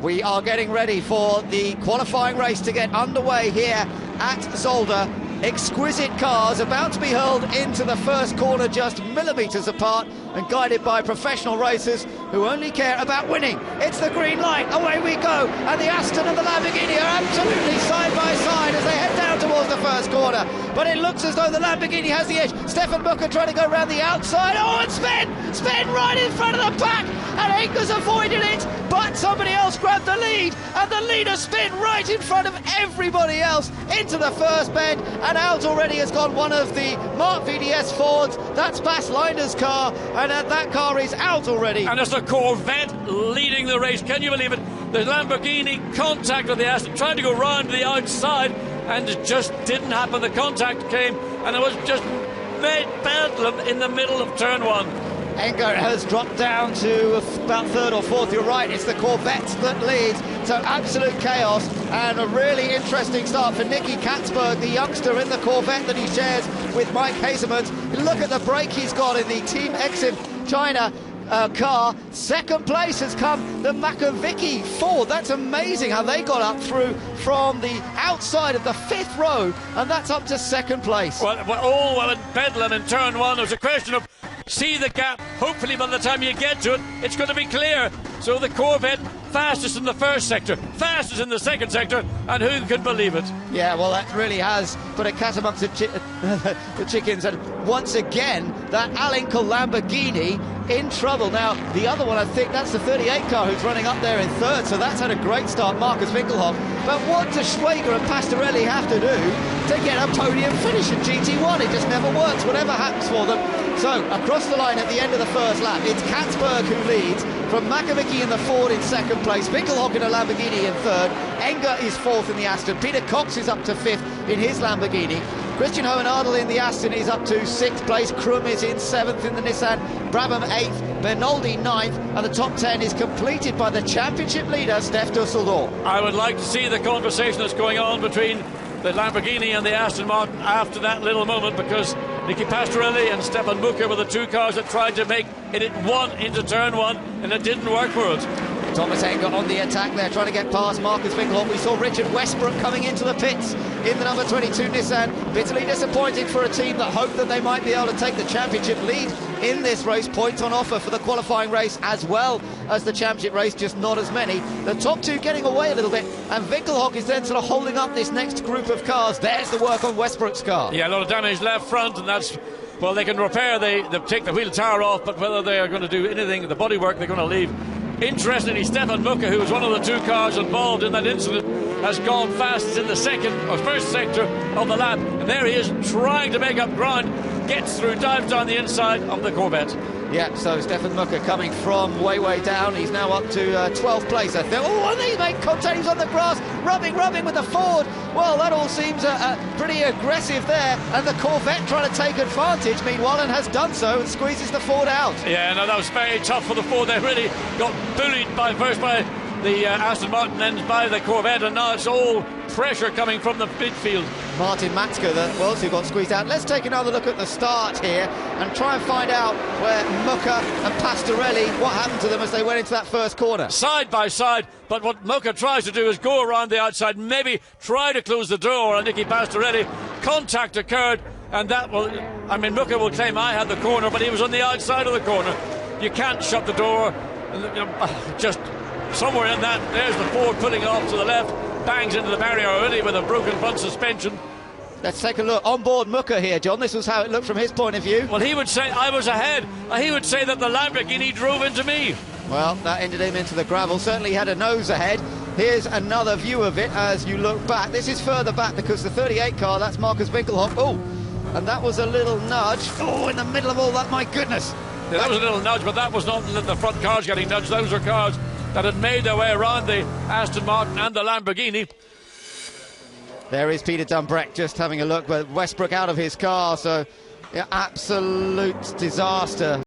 We are getting ready for the qualifying race to get underway here at Zolder. Exquisite cars about to be hurled into the first corner just millimetres apart and guided by professional racers who only care about winning. It's the green light, away we go, and the Aston and the Lamborghini are absolutely side by side as they head down towards the first corner. But it looks as though the Lamborghini has the edge. Stefan Booker trying to go around the outside. Oh, and spin right in front of the pack, and Enger's avoided it, but somebody else grabbed the lead, and the leader spin right in front of everybody else into the first bend, and out already has gone one of the Mark VDS Fords. That's Bas Linder's car, and that car is out already. And it's the Corvette leading the race. Can you believe it? The Lamborghini contacted the Aston, trying to go round to the outside, and it just didn't happen. The contact came, and it was just made bedlam in the middle of turn one. Enger has dropped down to about third or fourth. You're right, it's the Corvette that leads. So absolute chaos and a really interesting start for Nicky Katzberg, the youngster in the Corvette that he shares with Mike Hazelmans. Look at the break he's got in the Team Exim China car. Second place has come the Makovicky Ford. That's amazing how they got up through from the outside of the fifth row, and that's up to second place. Well, all well in bedlam in turn one. It was a question of see the gap. Hopefully by the time you get to it, it's going to be clear. So the Corvette fastest in the first sector, fastest in the second sector, and who could believe it? Yeah, well, that really has put a cat amongst the chickens, and once again that Alinkel Lamborghini in trouble. Now the other one, I think that's the 38 car who's running up there in third, so that's had a great start, Marcus Winkelhoff. But what does Schwager and Pastorelli have to do to get a podium finish in GT1? It just never works, whatever happens for them. So across the line at the end of the first lap, it's Katzberg who leads, from Makovicky in the Ford in second place, Winkelhoff in a Lamborghini in third, Enger is fourth in the Aston, Peter Cox is up to fifth in his Lamborghini, Christian Hohenadel in the Aston is up to sixth place, Krum is in seventh in the Nissan, Brabham eighth, Bernoldi ninth, and the top 10 is completed by the championship leader, Stef Dusseldorf. I would like to see the conversation that's going on between the Lamborghini and the Aston Martin after that little moment, because Nicky Pastorelli and Stefan Booker were the two cars that tried to make it one into turn one, and it didn't work for us. Thomas Enger on the attack there, trying to get past Marcus Winkelhoff. We saw Richard Westbrook coming into the pits in the number 22 Nissan. Bitterly disappointing for a team that hoped that they might be able to take the championship lead in this race. Points on offer for the qualifying race as well as the championship race, just not as many. The top two getting away a little bit, and Winkelhoff is then sort of holding up this next group of cars. There's the work on Westbrook's car. Yeah, a lot of damage left front, and that's, well, they can repair, they take the wheel tower off, but whether they are going to do anything, the bodywork they're going to leave. Interestingly, Stefan Booker, who was one of the two cars involved in that incident, has gone fastest in the second or first sector of the lap, and there he is trying to make up ground, gets through, dives down the inside of the Corvette. Yeah, so Stefan Booker coming from way down. He's now up to 12th place, I think. Oh, and they make contact. He's on the grass, rubbing with the Ford. Well, that all seems pretty aggressive there, and the Corvette trying to take advantage, meanwhile, and has done so, and squeezes the Ford out. Yeah, no, that was very tough for the Ford. They really got bullied first by the Aston Martin, then by the Corvette, and now it's all pressure coming from the midfield. Martin Matzke, who got squeezed out. Let's take another look at the start here and try and find out where Mucke and Pastorelli, what happened to them as they went into that first corner. Side by side, but what Mucke tries to do is go around the outside, maybe try to close the door on Nicky Pastorelli. Contact occurred, and that will, I mean, Mucke will claim I had the corner, but he was on the outside of the corner. You can't shut the door, just somewhere in that, there's the Ford pulling off to the left, bangs into the barrier already with a broken front suspension. Let's take a look on board Mucke here, John. This was how it looked from his point of view. Well, he would say I was ahead. He would say that the Lamborghini drove into me. Well, that ended him into the gravel. Certainly had a nose ahead. Here's another view of it as you look back. This is further back because the 38 car, that's Marcus Winkelhoff. Oh, and that was a little nudge. Oh, in the middle of all that, my goodness. Yeah, that was a little nudge, but that was not the front cars getting nudged. Those were cars that had made their way around the Aston Martin and the Lamborghini. There is Peter Dumbreck just having a look, but Westbrook out of his car, so yeah, absolute disaster.